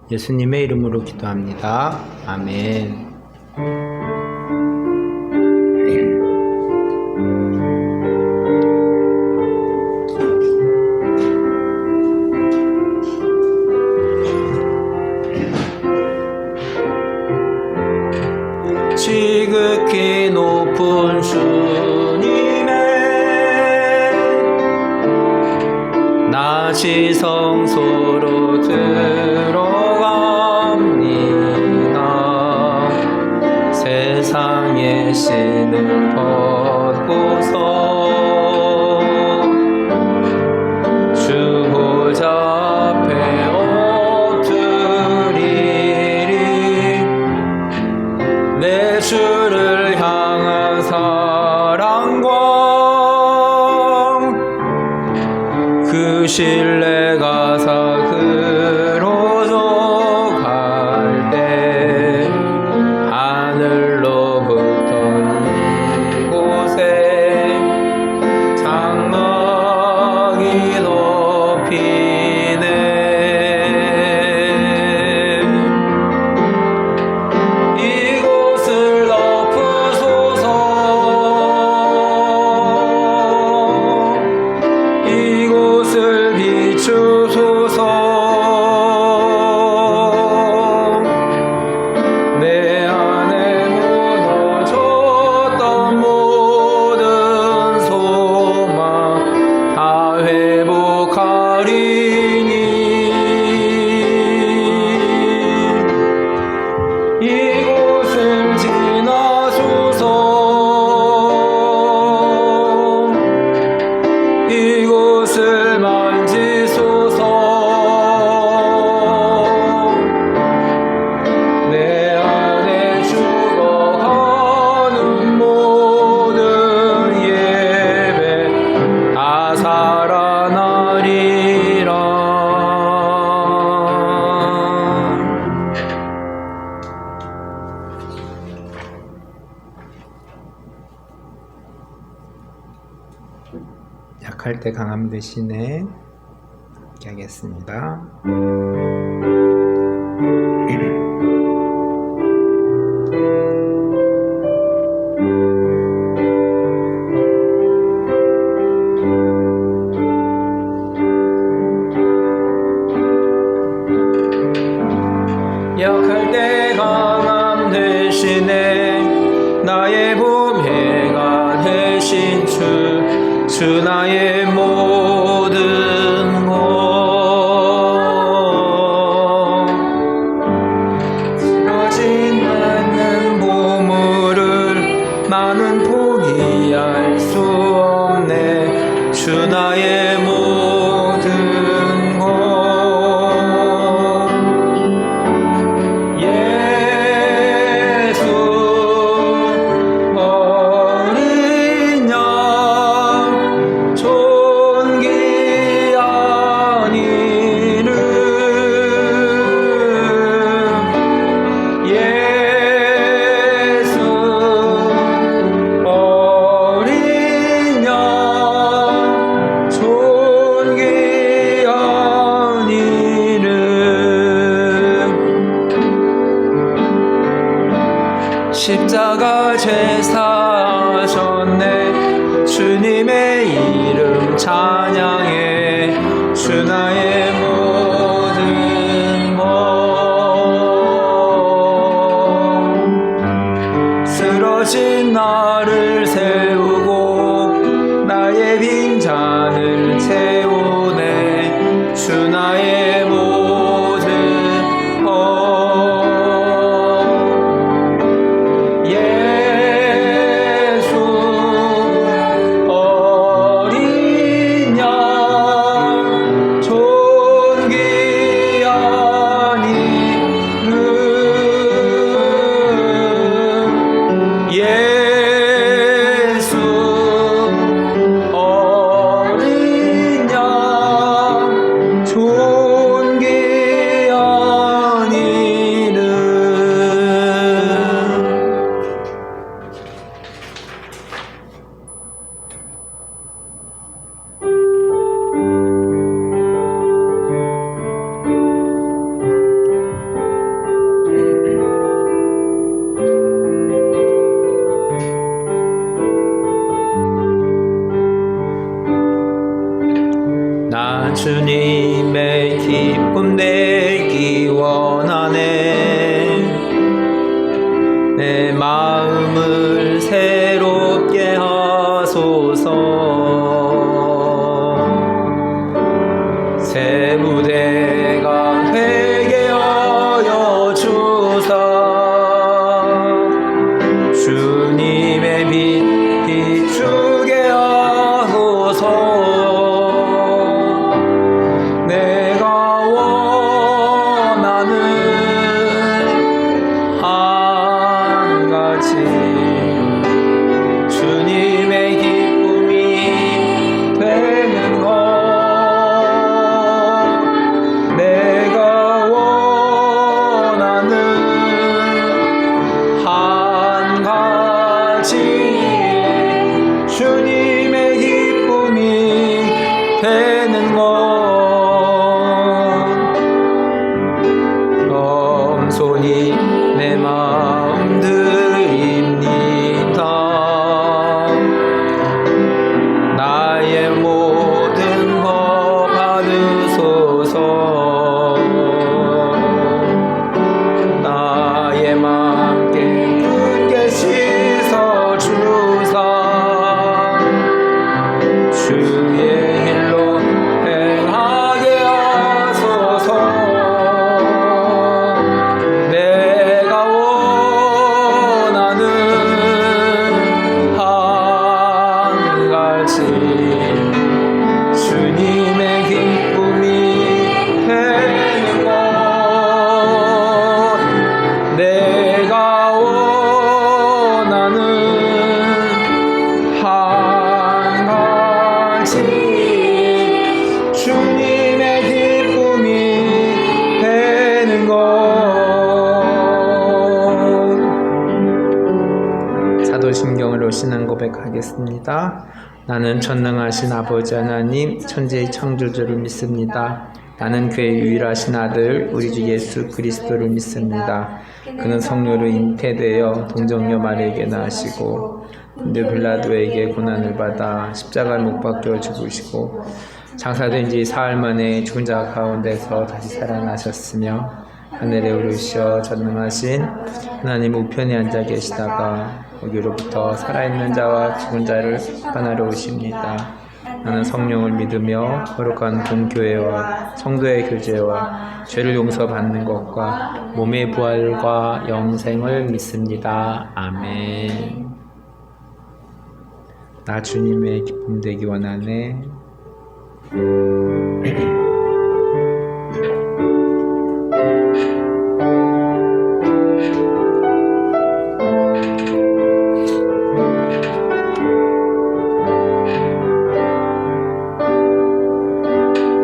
예수님의 이름으로 기도합니다. 아멘. 지극히 높은 주님의 낮이 성소로 들어갑니다. 세상의 신을 벗고서 주 보좌 앞에 엎드리리. 내 주를 향한 사랑과 그 신뢰가 사그러져 갈 때 하늘로부터 이곳에 장막이 높이네. 이곳을 덮으소서. 이곳을 비추소서. 내 안에 무너졌던 모든 소망 다 회복하리니. 이곳을 지나소서. 이곳을 만지소서. 내 안에 죽어가는 모든 예배 다 살아나리라. 약할 때 강함 대신에 함께 하겠습니다. 약할 때 강함 대신에 나의 보배가 되신 주 나의 모든 것. 쓰러진 않는 보물을 나는 포기할 수 없네. 주 나의 모든 것. 십자가 제사하셨네. 주님의 이름 찬양해. 주 나의 모든 것. 쓰러진 나를 세우고 나의 빈잔을 채우네. 주 나의 모든 것. 어린 양 존귀 되기 원하네. 내 마음을 새롭게 하소서. 새 무대가 되게 하여 주사 주님의 빛 비추게 하소서. 내가 원하는 한 가지 주님의 기쁨이 되는 것. 내가 원하는 한 가지 주님의 기쁨이 되는 것. 겸손히 내 마음 드립니다. 나의 모든 것 받으소서. 나의 맘 깨끗게 씻어 주사 주의 길로 행하게 하소서. 내가 원하는 한 가지 주님의 기쁨이 되는 것. 내가 원하는 한 가지 주님의 기쁨이 되는 것. 사도신경으로 신앙 고백하겠습니다. 나는 전능하신 아버지 하나님 천지의 창조주를 믿습니다. 나는 그의 유일하신 아들 우리 주 예수 그리스도를 믿습니다. 그는 성령으로 잉태되어 동정녀 마리아에게 나시고 본디오 빌라도에게 고난을 받아 십자가에 못 박혀 죽으시고 장사된 지 사흘 만에 죽은 자 가운데서 다시 살아나셨으며 하늘에 오르시어 전능하신 하나님 우편에 앉아 계시다가 거기로부터 살아있는 자와 죽은 자를 판하러 오십니다. 나는 성령을 믿으며 거룩한 공교회와 성도의 교제와 죄를 용서받는 것과 몸의 부활과 영생을 믿습니다. 아멘. 나 주님의 기쁨 되기 원하네.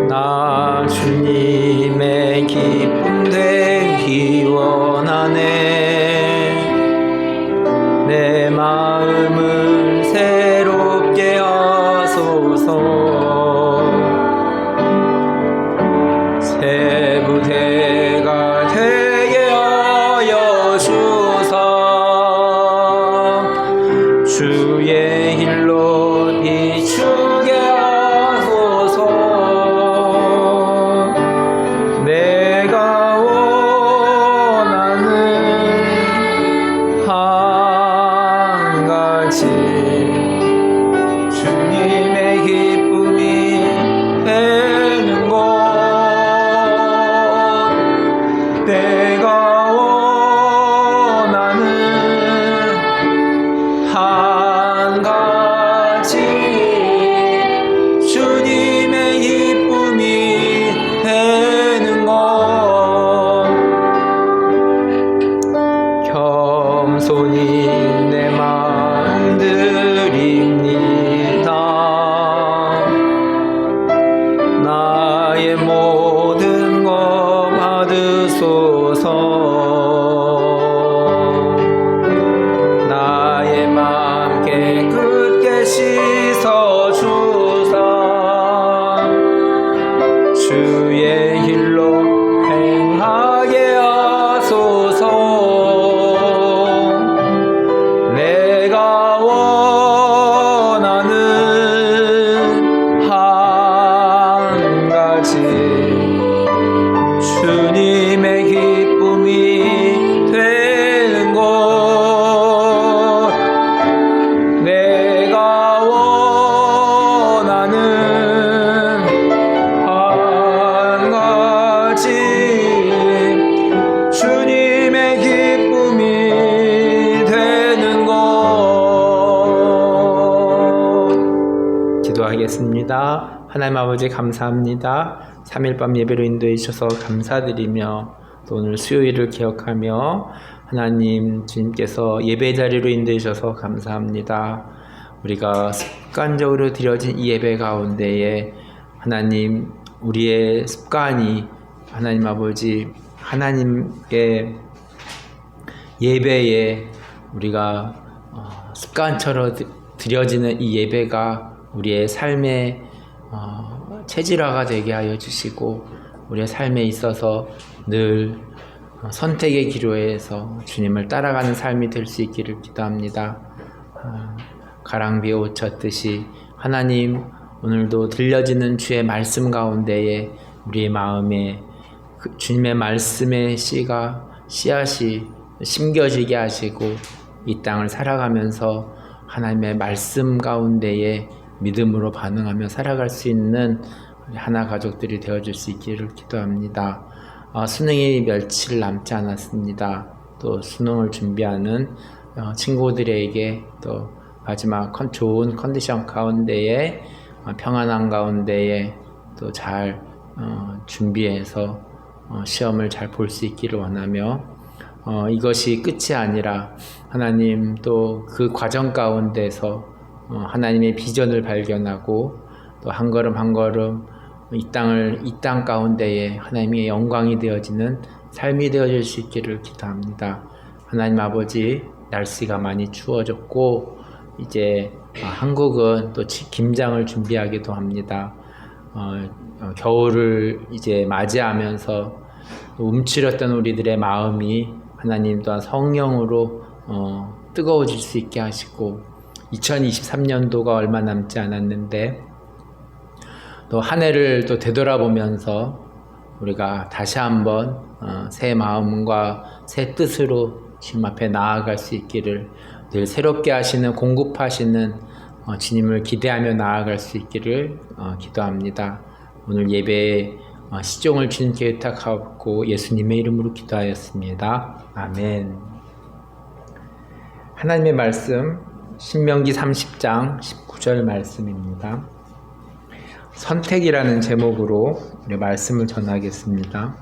나 주님의 기쁨 되기 원하네. 내 마음을 새롭게 하소서. 새 부대가 되게 하여 주사 주의 길로 비추게 하소서. 내가 원하는 한 가지 주님의 기쁨이 되는 것. 내가 원하는 한 가지 주님의 기쁨이 되는 것. 겸손히 내 마음 드립니다. 나의 모든 것 받으소서. 나의 맘 깨끗게 씻어 주사 주의 길로 행하게 하소서. 내가 원하는 한 가지 주님 주님아, 하나님 아버지 감사합니다. 3일밤 예배로 인도해 주셔서 감사드리며 또 오늘 수요일을 기억하며 하나님 주님께서 예배 자리로 인도해 주셔서 감사합니다. 우리가 습관적으로 드려진 이 예배 가운데에 하나님 우리의 습관이 하나님 아버지 하나님의 예배에 우리가 습관처럼 드려지는 이 예배가 우리의 삶의 체질화가 되게 하여 주시고 우리의 삶에 있어서 늘 선택의 기로에서 주님을 따라가는 삶이 될 수 있기를 기도합니다. 가랑비에 옷 젖듯이 하나님 오늘도 들려지는 주의 말씀 가운데에 우리의 마음에 주님의 말씀의 씨앗이 심겨지게 하시고 이 땅을 살아가면서 하나님의 말씀 가운데에 믿음으로 반응하며 살아갈 수 있는 하나 가족들이 되어줄 수 있기를 기도합니다. 수능이 며칠 남지 않았습니다. 또 수능을 준비하는 친구들에게 또 마지막 좋은 컨디션 가운데에 평안한 가운데에 또 잘 준비해서 시험을 잘 볼 수 있기를 원하며 이것이 끝이 아니라 하나님 또 그 과정 가운데서 하나님의 비전을 발견하고 또 한 걸음 한 걸음 이 땅 가운데에 하나님의 영광이 되어지는 삶이 되어질 수 있기를 기도합니다. 하나님 아버지 날씨가 많이 추워졌고 이제 한국은 또 김장을 준비하기도 합니다. 겨울을 이제 맞이하면서 움츠렸던 우리들의 마음이 하나님 또한 성령으로 뜨거워질 수 있게 하시고 2023년도가 얼마 남지 않았는데 또 한 해를 또 되돌아보면서 우리가 다시 한번 새 마음과 새 뜻으로 주님 앞에 나아갈 수 있기를 늘 새롭게 하시는 공급하시는 주님을 기대하며 나아갈 수 있기를 기도합니다. 오늘 예배에 시종을 주님께 의탁하고 예수님의 이름으로 기도하였습니다. 아멘. 하나님의 말씀 신명기 30장 19절 말씀입니다. 선택이라는 제목으로 우리 말씀을 전하겠습니다.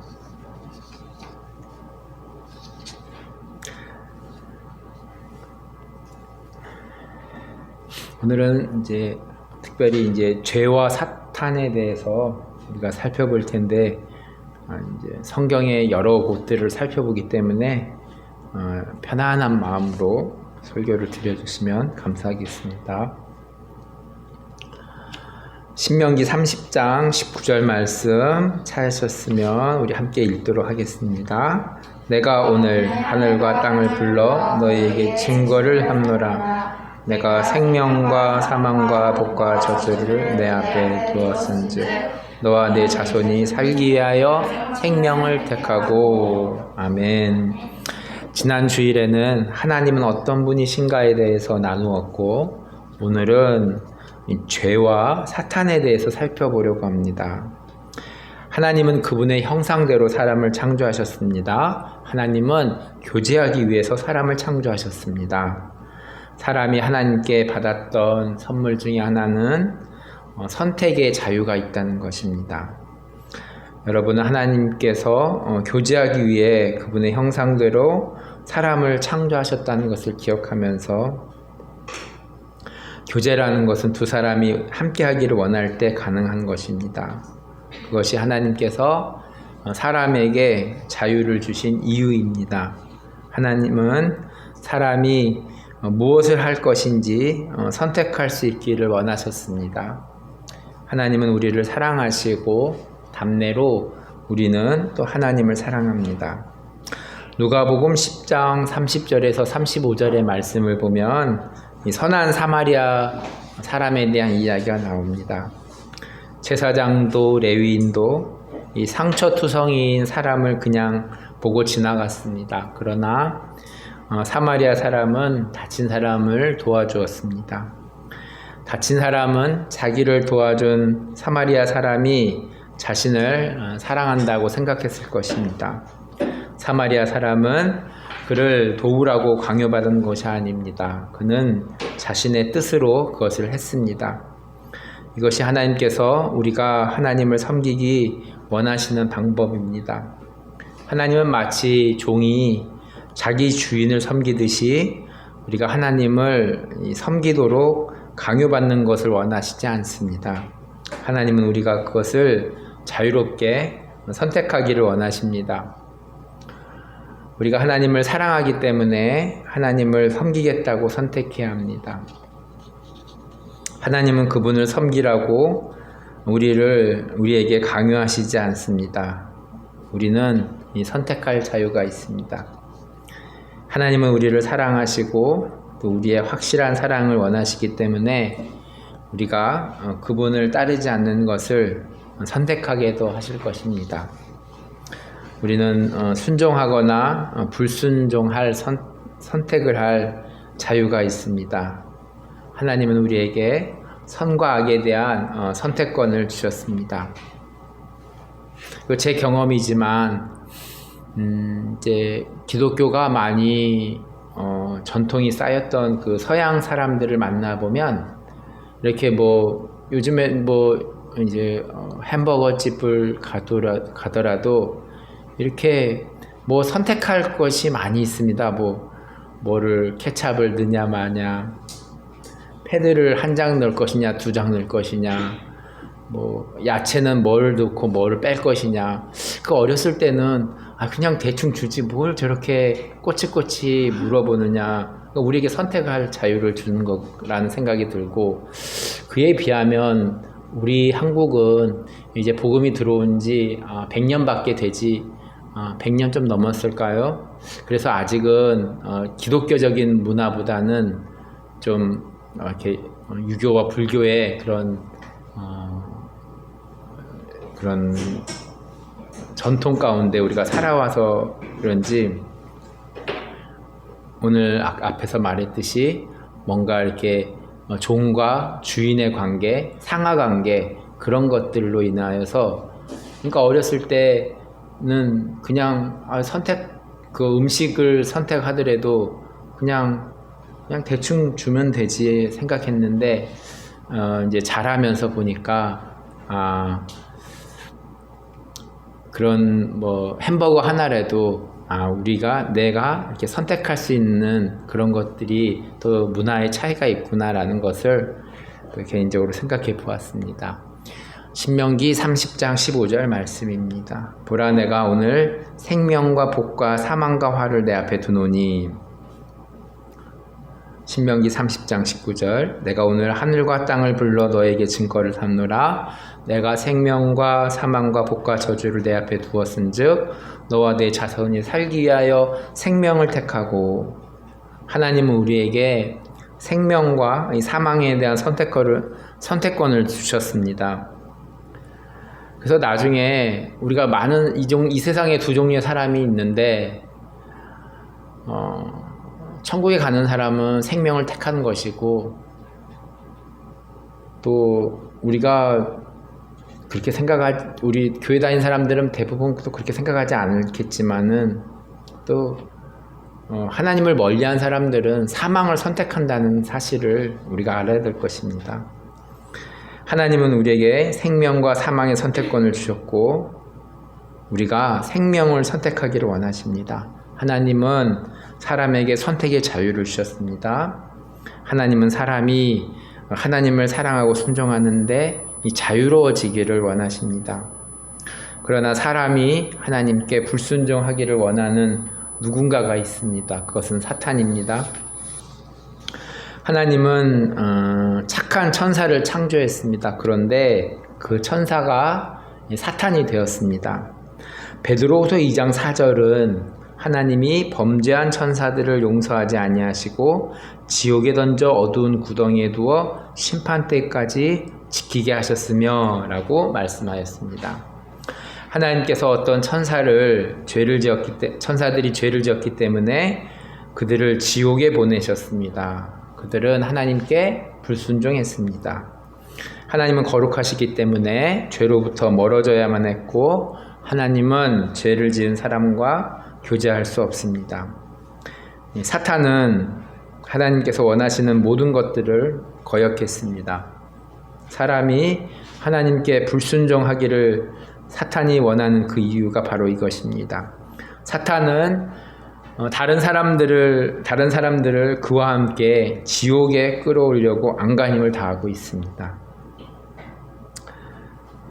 오늘은 이제 특별히 이제 죄와 사탄에 대해서 우리가 살펴볼 텐데 이제 성경의 여러 곳들을 살펴보기 때문에 편안한 마음으로 설교를 드려주시면 감사하겠습니다. 신명기 30장 19절 말씀 찾으셨으면 우리 함께 읽도록 하겠습니다. 내가 오늘 하늘과 땅을 불러 너희에게 증거를 함노라. 내가 생명과 사망과 복과 저주를 내 앞에 두었은즉 너와 내 자손이 살기 위하여 생명을 택하고. 아멘. 지난 주일에는 하나님은 어떤 분이신가에 대해서 나누었고 오늘은 죄와 사탄에 대해서 살펴보려고 합니다. 하나님은 그분의 형상대로 사람을 창조하셨습니다. 하나님은 교제하기 위해서 사람을 창조하셨습니다. 사람이 하나님께 받았던 선물 중에 하나는 선택의 자유가 있다는 것입니다. 여러분은 하나님께서 교제하기 위해 그분의 형상대로 사람을 창조하셨다는 것을 기억하면서 교제라는 것은 두 사람이 함께 하기를 원할 때 가능한 것입니다. 그것이 하나님께서 사람에게 자유를 주신 이유입니다. 하나님은 사람이 무엇을 할 것인지 선택할 수 있기를 원하셨습니다. 하나님은 우리를 사랑하시고 답례로 우리는 또 하나님을 사랑합니다. 누가복음 10장 30절에서 35절의 말씀을 보면 이 선한 사마리아 사람에 대한 이야기가 나옵니다. 제사장도 레위인도 이 상처투성이인 사람을 그냥 보고 지나갔습니다. 그러나 사마리아 사람은 다친 사람을 도와주었습니다. 다친 사람은 자기를 도와준 사마리아 사람이 자신을 사랑한다고 생각했을 것입니다. 사마리아 사람은 그를 도우라고 강요받은 것이 아닙니다. 그는 자신의 뜻으로 그것을 했습니다. 이것이 하나님께서 우리가 하나님을 섬기기 원하시는 방법입니다. 하나님은 마치 종이 자기 주인을 섬기듯이 우리가 하나님을 섬기도록 강요받는 것을 원하시지 않습니다. 하나님은 우리가 그것을 자유롭게 선택하기를 원하십니다. 우리가 하나님을 사랑하기 때문에 하나님을 섬기겠다고 선택해야 합니다. 하나님은 그분을 섬기라고 우리에게 강요하시지 않습니다. 우리는 이 선택할 자유가 있습니다. 하나님은 우리를 사랑하시고 또 우리의 확실한 사랑을 원하시기 때문에 우리가 그분을 따르지 않는 것을 선택하게도 하실 것입니다. 우리는 순종하거나 불순종할 선택을 할 자유가 있습니다. 하나님은 우리에게 선과 악에 대한 선택권을 주셨습니다. 제 경험이지만 이제 기독교가 많이 전통이 쌓였던 그 서양 사람들을 만나보면 이렇게 요즘에 이제 햄버거 집을 가더라도 이렇게 선택할 것이 많이 있습니다. 뭐를 케찹을 넣냐 마냐, 패드를 한 장 넣을 것이냐, 2장 넣을 것이냐, 야채는 뭘 넣고 뭐를 뺄 것이냐. 어렸을 때는 그냥 대충 주지 뭘 저렇게 꼬치꼬치 물어보느냐. 우리에게 선택할 자유를 주는 거라는 생각이 들고, 그에 비하면 우리 한국은 이제 복음이 들어온 지 100년밖에 되지 100년 좀 넘었을까요? 그래서 아직은 기독교적인 문화보다는 좀 이렇게 유교와 불교의 그런 전통 가운데 우리가 살아와서 그런지 오늘 앞에서 말했듯이 뭔가 이렇게 종과 주인의 관계, 상하 관계, 그런 것들로 인하여서, 그러니까 어렸을 때는 그냥 그 음식을 선택하더라도 그냥 대충 주면 되지 생각했는데, 이제 자라면서 보니까 그런 햄버거 하나라도 내가 이렇게 선택할 수 있는 그런 것들이 또 문화의 차이가 있구나라는 것을 개인적으로 생각해 보았습니다. 신명기 30장 15절 말씀입니다. 보라, 내가 오늘 생명과 복과 사망과 화를 내 앞에 두노니. 신명기 30장 19절, 내가 오늘 하늘과 땅을 불러 너에게 증거를 삼노라. 내가 생명과 사망과 복과 저주를 내 앞에 두었은즉 너와 내 자손이 살기 위하여 생명을 택하고. 하나님은 우리에게 생명과 사망에 대한 선택권을 주셨습니다. 그래서 나중에 우리가 많은 이 세상에 두 종류의 사람이 있는데, 천국에 가는 사람은 생명을 택하는 것이고, 또 우리가 그렇게 우리 교회 다니는 사람들은 대부분 또 그렇게 생각하지 않겠지만은, 또 하나님을 멀리한 사람들은 사망을 선택한다는 사실을 우리가 알아야 될 것입니다. 하나님은 우리에게 생명과 사망의 선택권을 주셨고 우리가 생명을 선택하기를 원하십니다. 하나님은 사람에게 선택의 자유를 주셨습니다. 하나님은 사람이 하나님을 사랑하고 순종하는데 이 자유로워지기를 원하십니다. 그러나 사람이 하나님께 불순종하기를 원하는 누군가가 있습니다. 그것은 사탄입니다. 하나님은 착한 천사를 창조했습니다. 그런데 그 천사가 사탄이 되었습니다. 베드로후서 2장 4절은 하나님이 범죄한 천사들을 용서하지 아니하시고 지옥에 던져 어두운 구덩이에 두어 심판 때까지 지키게 하셨으며 라고 말씀하였습니다. 하나님께서 어떤 천사들이 죄를 지었기 때문에 그들을 지옥에 보내셨습니다. 그들은 하나님께 불순종했습니다. 하나님은 거룩하시기 때문에 죄로부터 멀어져야만 했고 하나님은 죄를 지은 사람과 교제할 수 없습니다. 사탄은 하나님께서 원하시는 모든 것들을 거역했습니다. 사람이 하나님께 불순종하기를 사탄이 원하는 그 이유가 바로 이것입니다. 사탄은 다른 사람들을 그와 함께 지옥에 끌어올려고 안간힘을 다하고 있습니다.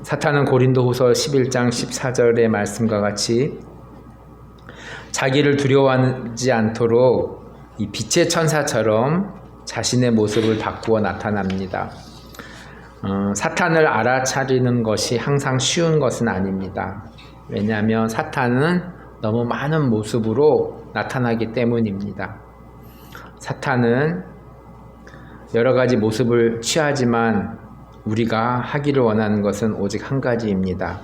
사탄은 고린도후서 11장 14절의 말씀과 같이 자기를 두려워하지 않도록 이 빛의 천사처럼 자신의 모습을 바꾸어 나타납니다. 사탄을 알아차리는 것이 항상 쉬운 것은 아닙니다. 왜냐하면 사탄은 너무 많은 모습으로 나타나기 때문입니다. 사탄은 여러 가지 모습을 취하지만 우리가 하기를 원하는 것은 오직 한 가지입니다.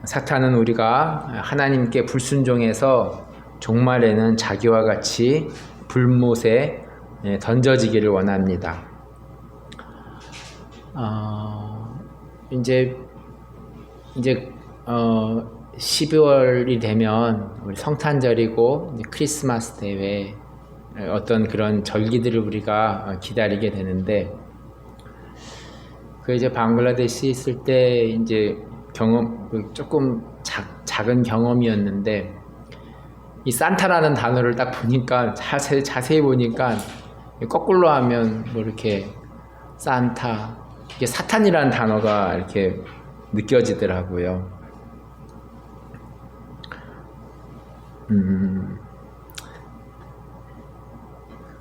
사탄은 우리가 하나님께 불순종해서 종말에는 자기와 같이 불못에 던져지기를 원합니다. 이제 12월이 되면 우리 성탄절이고 크리스마스 대회 어떤 그런 절기들을 우리가 기다리게 되는데 그 이제 방글라데시 있을 때 이제 조금 작은 경험이었는데 이 산타라는 단어를 딱 보니까 자세히 보니까 거꾸로 하면 뭐 이렇게 산타 이게 사탄이라는 단어가 이렇게 느껴지더라고요.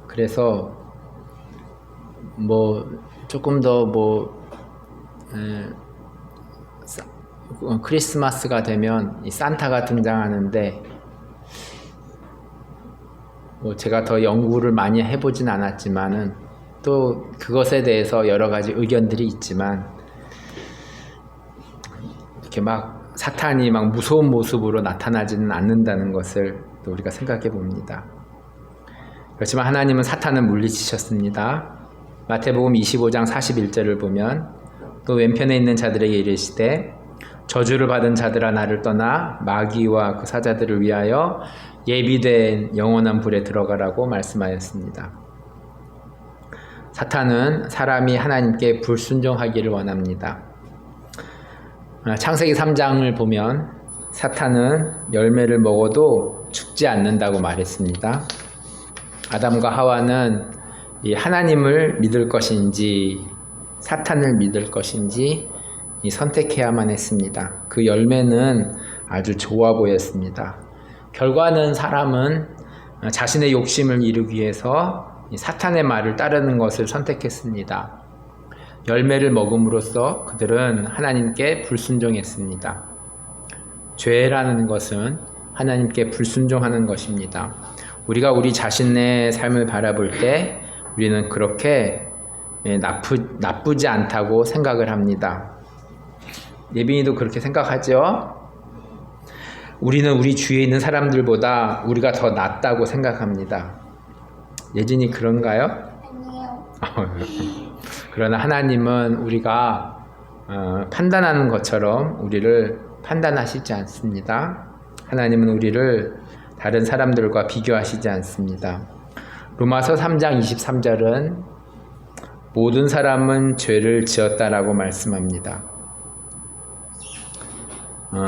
그래서 뭐 조금 더 크리스마스가 되면 이 산타가 등장하는데 제가 더 연구를 많이 해보진 않았지만은 또 그것에 대해서 여러 가지 의견들이 있지만 이렇게 막 사탄이 막 무서운 모습으로 나타나지는 않는다는 것을 또 우리가 생각해 봅니다. 그렇지만 하나님은 사탄을 물리치셨습니다. 마태복음 25장 41절을 보면 또 왼편에 있는 자들에게 이르시되 저주를 받은 자들아 나를 떠나 마귀와 그 사자들을 위하여 예비된 영원한 불에 들어가라고 말씀하였습니다. 사탄은 사람이 하나님께 불순종하기를 원합니다. 창세기 3장을 보면 사탄은 열매를 먹어도 죽지 않는다고 말했습니다. 아담과 하와는 이 하나님을 믿을 것인지 사탄을 믿을 것인지 선택해야만 했습니다. 그 열매는 아주 좋아 보였습니다. 결과는 사람은 자신의 욕심을 이루기 위해서 사탄의 말을 따르는 것을 선택했습니다. 열매를 먹음으로써 그들은 하나님께 불순종했습니다. 죄라는 것은 하나님께 불순종하는 것입니다. 우리가 우리 자신의 삶을 바라볼 때 우리는 그렇게 나쁘지 않다고 생각을 합니다. 예빈이도 그렇게 생각하죠? 우리는 우리 주위에 있는 사람들보다 우리가 더 낫다고 생각합니다. 예진이 그런가요? 아니요. 그러나 하나님은 우리가 판단하는 것처럼 우리를 판단하시지 않습니다. 하나님은 우리를 다른 사람들과 비교하시지 않습니다. 로마서 3장 23절은 모든 사람은 죄를 지었다라고 말씀합니다.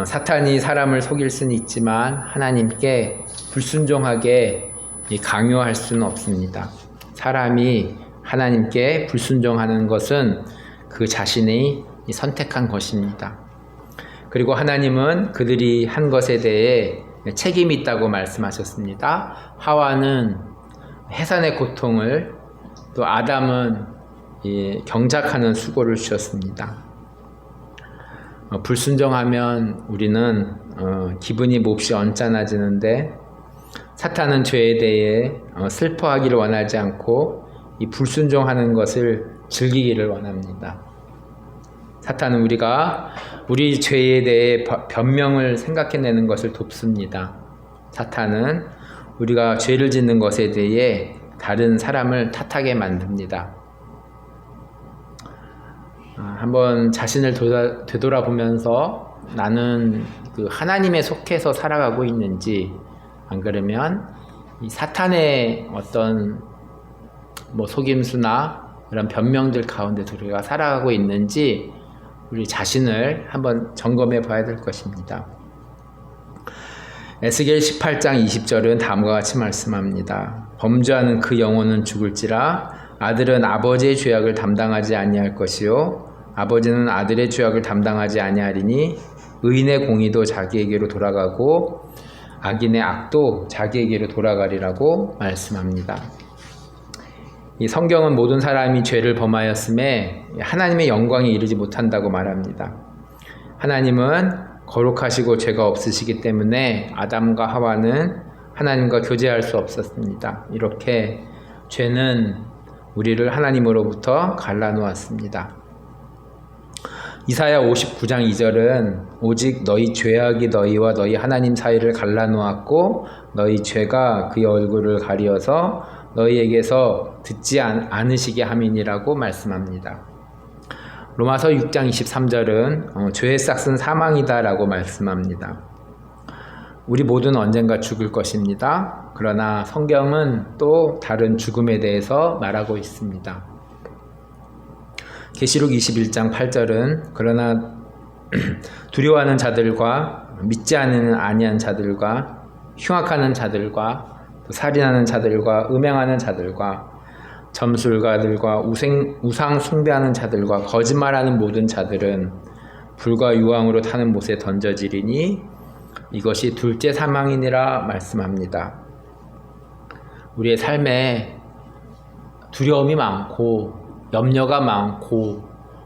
사탄이 사람을 속일 수는 있지만 하나님께 불순종하게 강요할 수는 없습니다. 사람이 하나님께 불순종하는 것은 그 자신이 선택한 것입니다. 그리고 하나님은 그들이 한 것에 대해 책임이 있다고 말씀하셨습니다. 하와는 해산의 고통을, 또 아담은 경작하는 수고를 주셨습니다. 불순종하면 우리는 기분이 몹시 언짢아지는데 사탄은 죄에 대해 슬퍼하기를 원하지 않고 이 불순종하는 것을 즐기기를 원합니다. 사탄은 우리가 우리 죄에 대해 변명을 생각해내는 것을 돕습니다. 사탄은 우리가 죄를 짓는 것에 대해 다른 사람을 탓하게 만듭니다. 한번 자신을 되돌아보면서 나는 그 하나님에 속해서 살아가고 있는지, 안 그러면 이 사탄의 어떤 속임수나 이런 변명들 가운데 우리가 살아가고 있는지 우리 자신을 한번 점검해 봐야 될 것입니다. 에스겔 18장 20절은 다음과 같이 말씀합니다. 범죄하는 그 영혼은 죽을지라 아들은 아버지의 죄악을 담당하지 아니할 것이요 아버지는 아들의 죄악을 담당하지 아니하리니 의인의 공의도 자기에게로 돌아가고 악인의 악도 자기에게로 돌아가리라고 말씀합니다. 이 성경은 모든 사람이 죄를 범하였음에 하나님의 영광에 이르지 못한다고 말합니다. 하나님은 거룩하시고 죄가 없으시기 때문에 아담과 하와는 하나님과 교제할 수 없었습니다. 이렇게 죄는 우리를 하나님으로부터 갈라놓았습니다. 이사야 59장 2절은 오직 너희 죄악이 너희와 너희 하나님 사이를 갈라놓았고 너희 죄가 그의 얼굴을 가리어서 너희에게서 듣지 않으시게 함이니라고 말씀합니다. 로마서 6장 23절은 죄의 싹은 사망이다 라고 말씀합니다. 우리 모두는 언젠가 죽을 것입니다. 그러나 성경은 또 다른 죽음에 대해서 말하고 있습니다. 계시록 21장 8절은 그러나 두려워하는 자들과 믿지 않는 아니한 자들과 흉악하는 자들과 살인하는 자들과 음행하는 자들과 점술가들과 우상 숭배하는 자들과 거짓말하는 모든 자들은 불과 유황으로 타는 못에 던져지리니 이것이 둘째 사망이니라 말씀합니다. 우리의 삶에 두려움이 많고 염려가 많고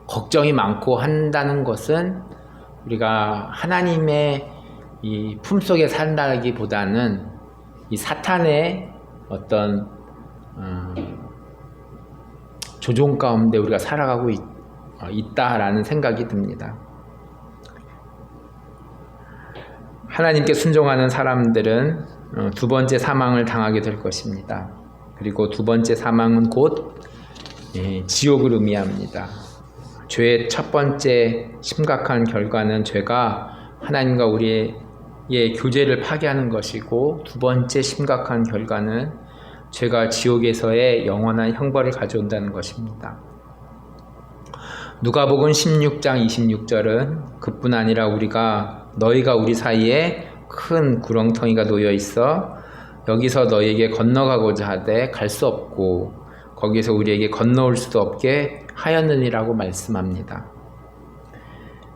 걱정이 많고 한다는 것은 우리가 하나님의 이 품속에 산다기보다는 이 사탄의 어떤 조종 가운데 우리가 살아가고 있다라는 생각이 듭니다. 하나님께 순종하는 사람들은 두 번째 사망을 당하게 될 것입니다. 그리고 두 번째 사망은 곧 지옥을 의미합니다. 죄의 첫 번째 심각한 결과는 죄가 하나님과 우리의 교제를 파괴하는 것이고 두 번째 심각한 결과는 죄가 지옥에서의 영원한 형벌을 가져온다는 것입니다. 누가복음 16장 26절은 그뿐 아니라 너희가 우리 사이에 큰 구렁텅이가 놓여 있어 여기서 너희에게 건너가고자 하되 갈 수 없고 거기서 우리에게 건너올 수도 없게 하였느니라고 말씀합니다.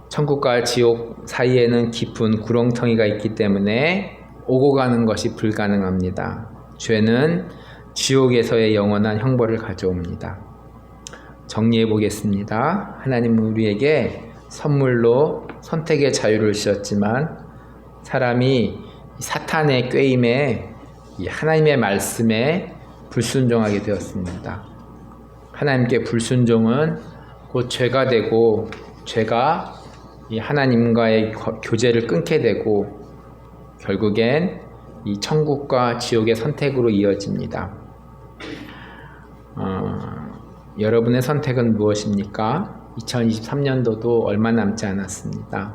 천국과 지옥 사이에는 깊은 구렁텅이가 있기 때문에 오고 가는 것이 불가능합니다. 죄는 지옥에서의 영원한 형벌을 가져옵니다. 정리해 보겠습니다. 하나님은 우리에게 선물로 선택의 자유를 주셨지만 사람이 사탄의 꾀임에 하나님의 말씀에 불순종하게 되었습니다. 하나님께 불순종은 곧 죄가 되고 죄가 이 하나님과의 교제를 끊게 되고 결국엔 이 천국과 지옥의 선택으로 이어집니다. 여러분의 선택은 무엇입니까? 2023년도도 얼마 남지 않았습니다.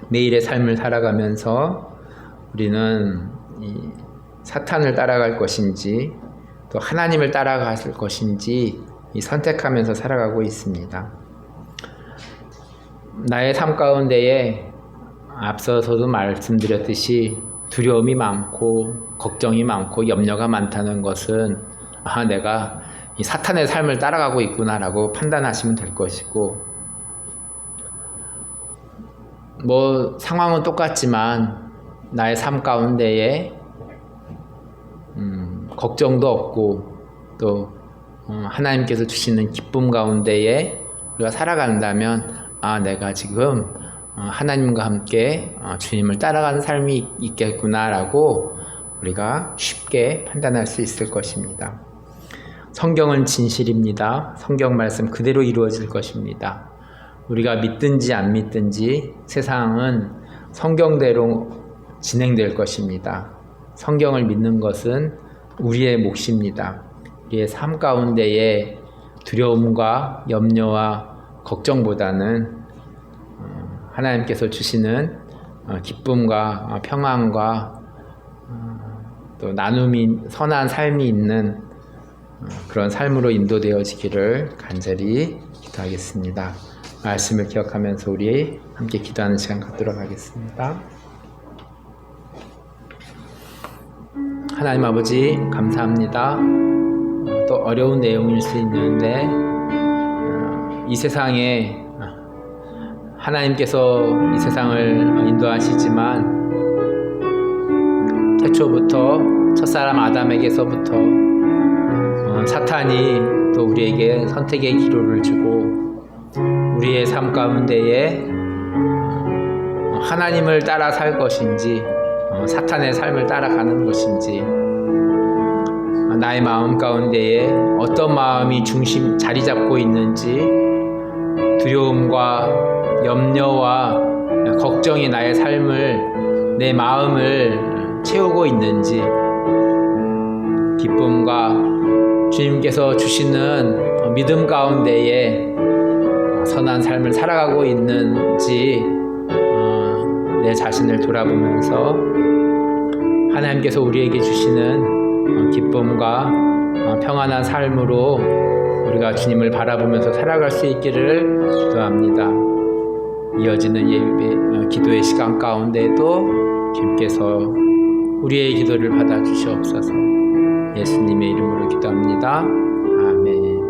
매일의 삶을 살아가면서 우리는 이 사탄을 따라갈 것인지 또 하나님을 따라갈 것인지 선택하면서 살아가고 있습니다. 나의 삶 가운데에 앞서서도 말씀드렸듯이 두려움이 많고 걱정이 많고 염려가 많다는 것은 내가 이 사탄의 삶을 따라가고 있구나라고 판단하시면 될 것이고 상황은 똑같지만 나의 삶 가운데에 걱정도 없고 또 하나님께서 주시는 기쁨 가운데에 우리가 살아간다면 내가 지금 하나님과 함께 주님을 따라가는 삶이 있겠구나라고 우리가 쉽게 판단할 수 있을 것입니다. 성경은 진실입니다. 성경 말씀 그대로 이루어질 것입니다. 우리가 믿든지 안 믿든지 세상은 성경대로 진행될 것입니다. 성경을 믿는 것은 우리의 몫입니다. 우리의 삶 가운데에 두려움과 염려와 걱정보다는 하나님께서 주시는 기쁨과 평안과 또 나눔이 선한 삶이 있는 그런 삶으로 인도되어지기를 간절히 기도하겠습니다. 말씀을 기억하면서 우리 함께 기도하는 시간 갖도록 하겠습니다. 하나님 아버지 감사합니다. 또 어려운 내용일 수 있는데 이 세상에 하나님께서 이 세상을 인도하시지만 태초부터 첫사람 아담에게서부터 사탄이 또 우리에게 선택의 기로를 주고 우리의 삶 가운데에 하나님을 따라 살 것인지 사탄의 삶을 따라가는 것인지 나의 마음 가운데에 어떤 마음이 중심 자리 잡고 있는지 두려움과 염려와 걱정이 나의 삶을 내 마음을 채우고 있는지 기쁨과 주님께서 주시는 믿음 가운데에 선한 삶을 살아가고 있는지 내 자신을 돌아보면서 하나님께서 우리에게 주시는 기쁨과 평안한 삶으로 우리가 주님을 바라보면서 살아갈 수 있기를 기도합니다. 이어지는 예배, 기도의 시간 가운데에도 주님께서 우리의 기도를 받아주시옵소서. 예수님의 이름으로 기도합니다. 아멘.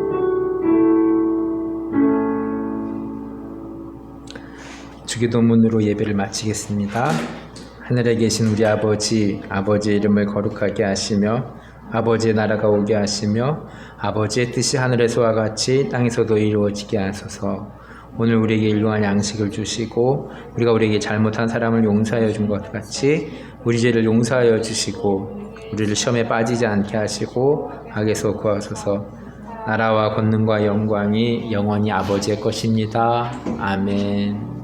주기도문으로 예배를 마치겠습니다. 하늘에 계신 우리 아버지, 아버지의 이름을 거룩하게 하시며 아버지의 나라가 오게 하시며 아버지의 뜻이 하늘에서와 같이 땅에서도 이루어지게 하소서. 오늘 우리에게 일용할 양식을 주시고 우리가 우리에게 잘못한 사람을 용서하여 준 것 같이 우리 죄를 용서하여 주시고 우리를 시험에 빠지지 않게 하시고 악에서 구하소서. 나라와 권능과 영광이 영원히 아버지의 것입니다. 아멘.